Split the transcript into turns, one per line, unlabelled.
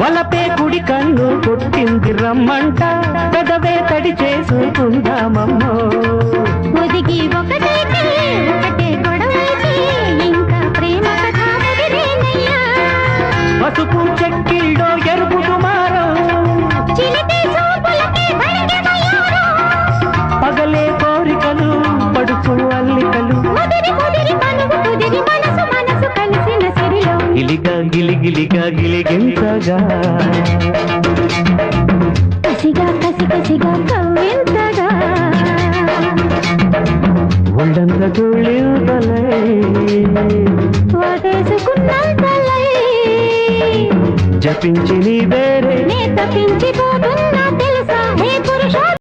వలపే కుడి కన్ను కొట్టింది రమ్మంట పెదవే తడి చేసుకుందామమ్మో
ఒదిగి ఒకటే గొడవైతే ఇంకా ప్రేమ కథ ముదిరేనయ్యా
పసుపు చెక్కిళ్ళో ఎరుపు కుమారం
చిలిపి చూపులకే భరిగెమయ్యారో
పగలే కోరికలు పడుచు అల్లికలు
ముదిరి ముదిరి కనువు కుదిరి మనసు మనసు కలిసిన సిరిలో
గిలిగా గిలిగిలిగా గిలిగించగా
కసిగా కసి కసిగా కవ్వించగా
ఒళ్ళంత తుళ్ళింతలై
వాటేసుకున్నంతలై
జపించి నీ వేరే
నే తప్పించిపోతున్నా